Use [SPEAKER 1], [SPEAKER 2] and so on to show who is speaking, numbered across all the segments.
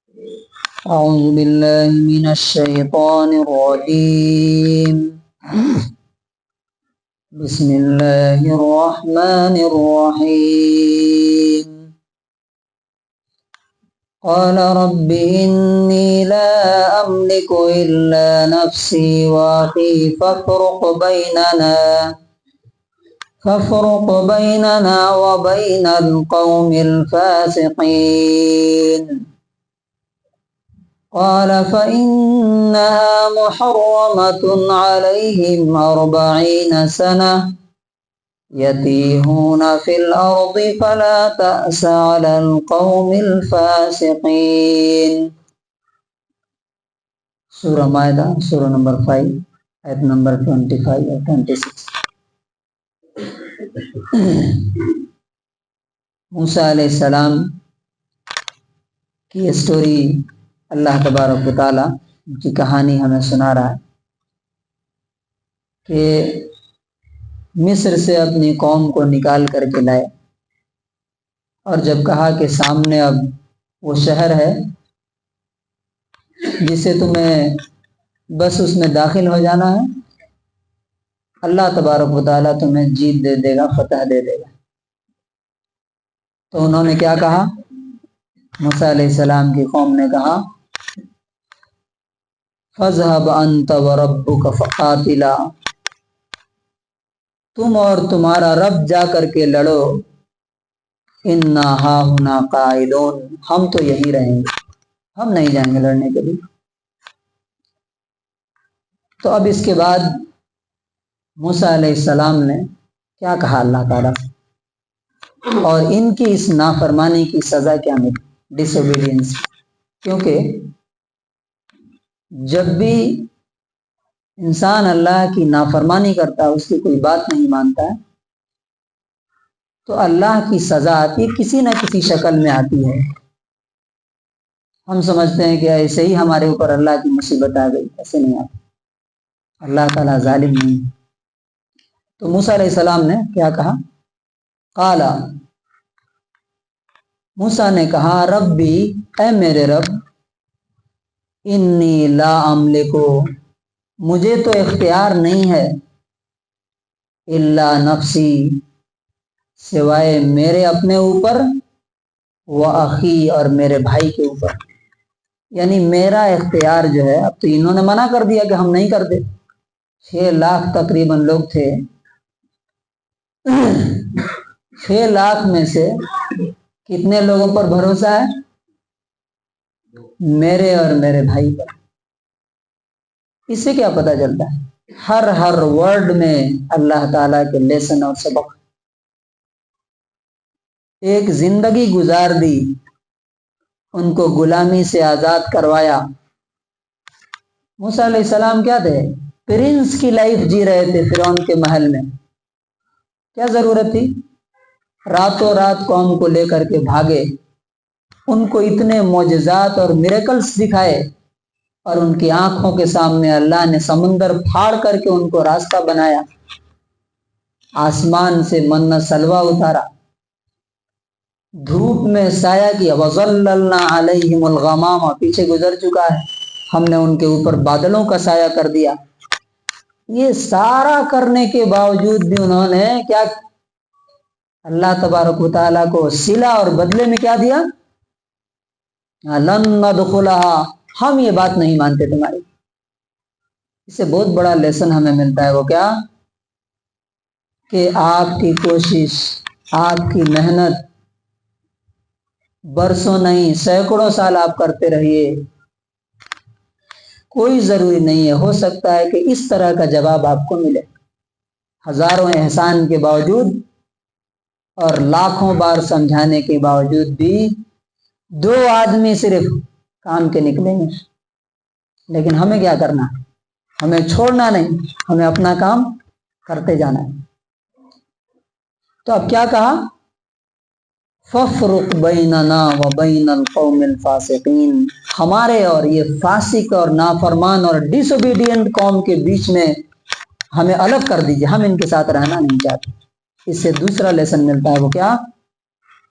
[SPEAKER 1] أعوذ بالله من الشيطان الرجيم. بسم الله الرحمن الرحيم. قال رب إني لا أملك إلا نفسي وأخي فافرق بيننا وبين القوم الفاسقين. قال فإنها محرمة عليهم 40 سنة يتيهون في الأرض فلا تأس على القوم الفاسقين. سورہ مائدہ سورہ نمبر 5 آیت نمبر 25 اور 26. موسیٰ علیہ السلام کی اسٹوری اللہ تبارک و تعالیٰ کی کہانی ہمیں سنا رہا ہے کہ مصر سے اپنی قوم کو نکال کر کے لائے، اور جب کہا کہ سامنے اب وہ شہر ہے جسے تمہیں بس اس میں داخل ہو جانا ہے، اللہ تبارک و تعالیٰ تمہیں جیت دے دے گا، فتح دے دے گا. تو انہوں نے کیا کہا؟ موسیٰ علیہ السلام کی قوم نے کہا فَاذْهَبْ أَنْتَ وَرَبُّكَ فَقَاتِلَا، تم اور تمہارا رب جا کر کے لڑو، اِنَّا هَاهُنَا قَاعِدُونَ، ہم تو یہی رہیں گے، ہم نہیں جائیں گے لڑنے کے لیے. تو اب اس کے بعد موسیٰ علیہ السلام نے کیا کہا اللہ تعالیٰ سے، اور ان کی اس نافرمانی کی سزا کیا ملی؟ ڈس اوبیڈینس. کیونکہ جب بھی انسان اللہ کی نافرمانی کرتا ہے، اس کی کوئی بات نہیں مانتا ہے، تو اللہ کی سزا آتی ہے، کسی نہ کسی شکل میں آتی ہے. ہم سمجھتے ہیں کہ ایسے ہی ہمارے اوپر اللہ کی مصیبت آ گئی، ایسے نہیں آتی. اللہ تعالیٰ ظالم نہیں. تو موسیٰ علیہ السلام نے کیا کہا؟ قال، موسیٰ نے کہا ربی، اے میرے رب، انی لا املکو، مجھے تو اختیار نہیں ہے، الا نفسی، سوائے میرے اپنے اوپر، و اخی، اور میرے بھائی کے اوپر. یعنی میرا اختیار جو ہے، اب تو انہوں نے منع کر دیا کہ ہم نہیں کرتے. 6 لاکھ تقریباً لوگ تھے، 6 لاکھ میں سے کتنے لوگوں پر بھروسہ ہے؟ میرے اور میرے بھائی پر. اس سے کیا پتہ چلتا ہے؟ ہر ورڈ میں اللہ تعالیٰ کے لیسن اور سبق. ایک زندگی گزار دی، ان کو غلامی سے آزاد کروایا. موسیٰ علیہ السلام کیا تھے؟ پرنس کی لائف جی رہے تھے فرعون کے محل میں. کیا ضرورت تھی؟ راتوں رات قوم کو لے کر کے بھاگے، ان کو اتنے معجزات اور میریکلز دکھائے، اور ان کی آنکھوں کے سامنے اللہ نے سمندر پھاڑ کر کے ان کو راستہ بنایا، آسمان سے من سلوہ اتارا، دھوپ میں سایہ کیا. وَظَلَّلْنَا عَلَيْهِمُ الْغَمَامَ پیچھے گزر چکا ہے، ہم نے ان کے اوپر بادلوں کا سایہ کر دیا. یہ سارا کرنے کے باوجود بھی انہوں نے کیا؟ اللہ تبارک و تعالیٰ کو صلہ اور بدلے میں کیا دیا؟ لن ندخلها، ہم یہ بات نہیں مانتے تمہاری. اس سے بہت بڑا لیسن ہمیں ملتا ہے. وہ کیا؟ کہ آپ کی کوشش، آپ کی محنت برسوں نہیں، سینکڑوں سال آپ کرتے رہیے، کوئی ضروری نہیں ہے، ہو سکتا ہے کہ اس طرح کا جواب آپ کو ملے. ہزاروں احسان کے باوجود اور لاکھوں بار سمجھانے کے باوجود بھی 2 آدمی صرف کام کے نکلیں گے. لیکن ہمیں کیا کرنا؟ ہمیں چھوڑنا نہیں، ہمیں اپنا کام کرتے جانا ہے. تو اب کیا کہا؟ فَافْرُقْ بَيْنَنَا وَبَيْنَ الْقَوْمِ الْفَاسِقِينَ، ہمارے اور یہ فاسق اور نافرمان اور ڈس اوبیڈینٹ قوم کے بیچ میں ہمیں الگ کر دیجیے، ہم ان کے ساتھ رہنا نہیں چاہتے. اس سے دوسرا لیسن ملتا ہے. وہ کیا؟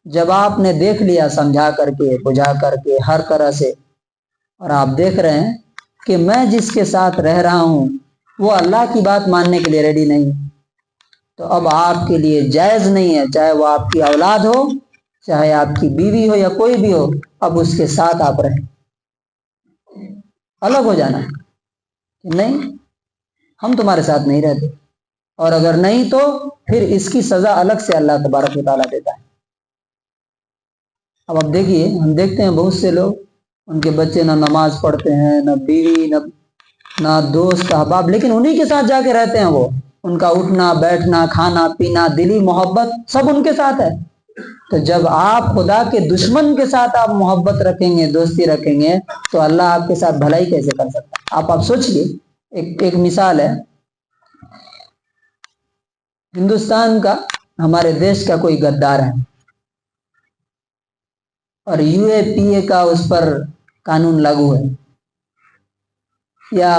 [SPEAKER 1] جب آپ نے دیکھ لیا، سمجھا کر کے، بجھا کر کے، ہر طرح سے اور آپ دیکھ رہے ہیں کہ میں جس کے ساتھ رہ رہا ہوں وہ اللہ کی بات ماننے کے لیے ریڈی نہیں، تو اب آپ کے لیے جائز نہیں ہے، چاہے وہ آپ کی اولاد ہو، چاہے آپ کی بیوی ہو یا کوئی بھی ہو، اب اس کے ساتھ آپ رہیں، الگ ہو جانا کہ نہیں ہم تمہارے ساتھ نہیں رہتے، اور اگر نہیں تو پھر اس کی سزا الگ سے اللہ تبارک و تعالیٰ دیتا ہے۔ اب آپ دیکھیے، ہم دیکھتے ہیں بہت سے لوگ، ان کے بچے نہ نماز پڑھتے ہیں، نہ بیوی، نہ دوست احباب، لیکن انہی کے ساتھ جا کے رہتے ہیں، وہ ان کا اٹھنا بیٹھنا کھانا پینا دلی محبت سب ان کے ساتھ ہے۔ تو جب آپ خدا کے دشمن کے ساتھ آپ محبت رکھیں گے، دوستی رکھیں گے، تو اللہ آپ کے ساتھ بھلائی کیسے کر سکتا ہے؟ آپ سوچئے، ایک مثال ہے، ہندوستان کا، ہمارے دیش کا کوئی غدار ہے اور یو اے پی اے کا اس پر قانون لاگو ہے، یا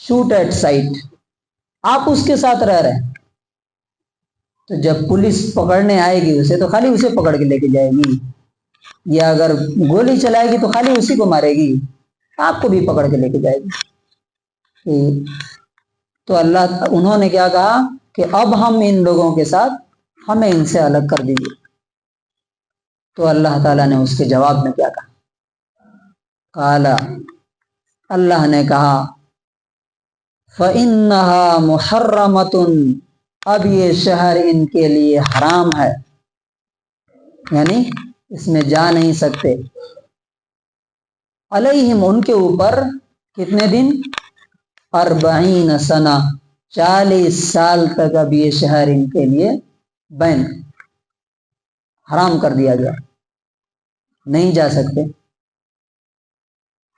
[SPEAKER 1] شوٹ ایٹ سائٹ، آپ اس کے ساتھ رہ رہے ہیں، تو جب پولیس پکڑنے آئے گی اسے تو خالی اسے پکڑ کے لے کے جائے گی، یا اگر گولی چلائے گی تو خالی اسی کو مارے گی، آپ کو بھی پکڑ کے لے کے جائے گی۔ تو انہوں نے کیا کہا کہ اب ہم ان لوگوں کے ساتھ، ہمیں ان سے الگ کر دیجیے۔ تو اللہ تعالیٰ نے اس کے جواب میں کیا کہا؟ قال، اللہ نے کہا، فَإِنَّهَا مُحَرَّمَةٌ، اب یہ شہر ان کے لیے حرام ہے، یعنی اس میں جا نہیں سکتے، علیہم، ان کے اوپر، کتنے دن؟ 40 سنہ، 40 سال تک اب یہ شہر ان کے لیے بین، حرام کر دیا گیا، نہیں جا سکتے۔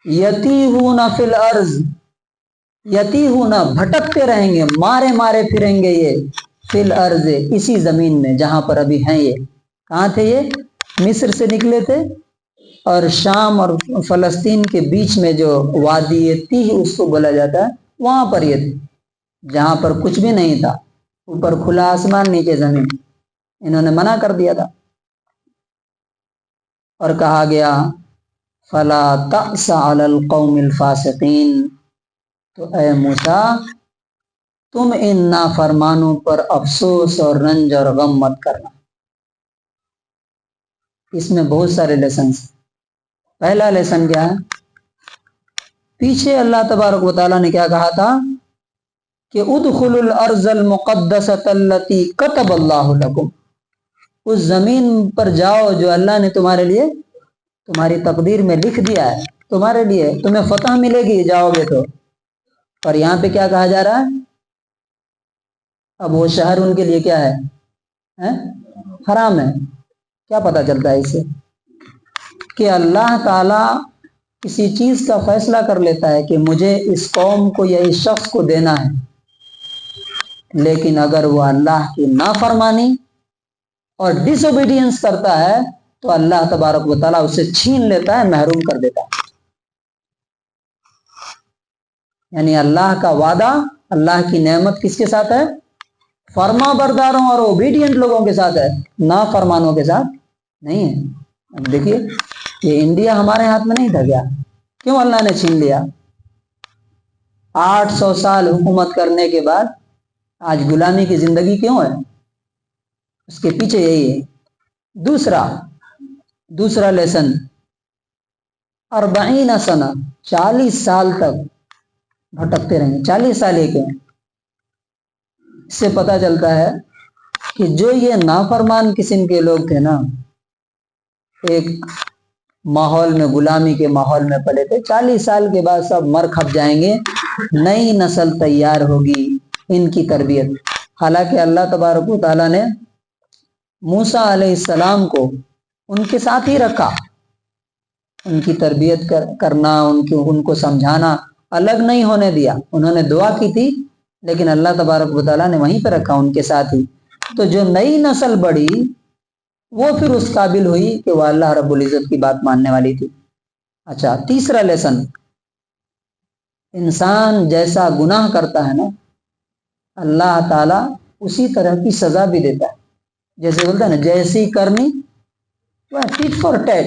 [SPEAKER 1] یتیہون فی الارض، یتیہون، بھٹکتے رہیں گے، مارے مارے پھریں گے یہ، فی الارض، اسی زمین میں جہاں پر ابھی ہیں یہ۔ کہاں تھے یہ؟ مصر سے نکلے تھے، اور شام اور فلسطین کے بیچ میں جو وادی تیہ اس کو بولا جاتا ہے، وہاں پر یہ تھے، جہاں پر کچھ بھی نہیں تھا، اوپر کھلا آسمان نیچے زمین، انہوں نے منع کر دیا تھا، اور کہا گیا فلا تأس علی القوم الفاسقین، تو اے موسیٰ تم ان نافرمانوں پر افسوس اور رنج اور غم مت کرنا۔ اس میں بہت سارے لیسنز۔ پہلا لیسن کیا ہے؟ پیچھے اللہ تبارک و تعالیٰ نے کیا کہا تھا کہ ادخلوا الارض المقدسۃ التی کتب اللہ لکم، اس زمین پر جاؤ جو اللہ نے تمہارے لیے، تمہاری تقدیر میں لکھ دیا ہے، تمہارے لیے، تمہیں فتح ملے گی جاؤ گے تو۔ اور یہاں پہ کیا کہا جا رہا ہے؟ اب وہ شہر ان کے لیے کیا ہے؟ حرام ہے۔ کیا پتہ چلتا ہے اس سے؟ کہ اللہ تعالیٰ کسی چیز کا فیصلہ کر لیتا ہے کہ مجھے اس قوم کو یا اس شخص کو دینا ہے، لیکن اگر وہ اللہ کی نافرمانی اور ڈس اوبیڈینس کرتا ہے تو اللہ تبارک و تعالیٰ اسے چھین لیتا ہے، محروم کر دیتا ہے۔ یعنی اللہ کا وعدہ، اللہ کی نعمت کس کے ساتھ ہے؟ فرما برداروں اور اوبیڈینٹ لوگوں کے ساتھ ہے، نافرمانوں کے ساتھ نہیں ہے۔ اب دیکھیے، یہ انڈیا ہمارے ہاتھ میں نہیں تھا کیا؟ کیوں اللہ نے چھین لیا؟ 800 سال حکومت کرنے کے بعد آج غلامی کی زندگی کیوں ہے؟ اس کے پیچھے یہی ہے۔ دوسرا لیسن، 40 سنہ، 40 سال تک بھٹکتے رہیں گے۔ 40 سال ہی کیوں؟ اس سے پتہ چلتا ہے کہ جو یہ نافرمان قسم کے لوگ تھے نا، ایک ماحول میں، غلامی کے ماحول میں پلے تھے، 40 سال کے بعد سب مر کھپ جائیں گے، نئی نسل تیار ہوگی، ان کی تربیت۔ حالانکہ اللہ تبارک و تعالیٰ نے موسیٰ علیہ السلام کو ان کے ساتھ ہی رکھا، ان کی تربیت کرنا، ان کو سمجھانا، الگ نہیں ہونے دیا۔ انہوں نے دعا کی تھی، لیکن اللہ تبارک و تعالیٰ نے وہیں پہ رکھا ان کے ساتھ ہی۔ تو جو نئی نسل بڑھی وہ پھر اس قابل ہوئی کہ وہ اللہ رب العزت کی بات ماننے والی تھی۔ اچھا، تیسرا لیسن، انسان جیسا گناہ کرتا ہے نا، اللہ تعالیٰ اسی طرح کی سزا بھی دیتا ہے۔ جیسے بولتا ہے نا، جیسی کرنی tit for tat,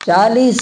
[SPEAKER 1] 40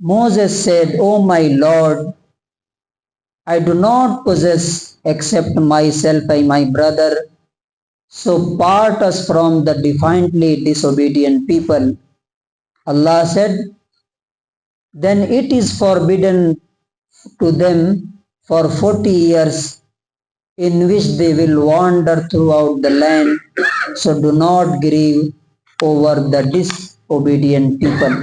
[SPEAKER 1] Moses said, "O my Lord, I do not possess except myself and my brother, so part us from the defiantly disobedient people." Allah said, "Then it is forbidden to them for 40 years in which they will wander throughout the land, so do not grieve over the disobedient people."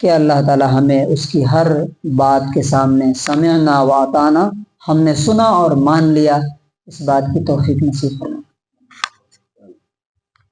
[SPEAKER 1] کہ اللہ تعالی ہمیں اس کی ہر بات کے سامنے سمعنا و اطعنا، ہم نے سنا اور مان لیا، اس بات کی توفیق نصیب فرمائے۔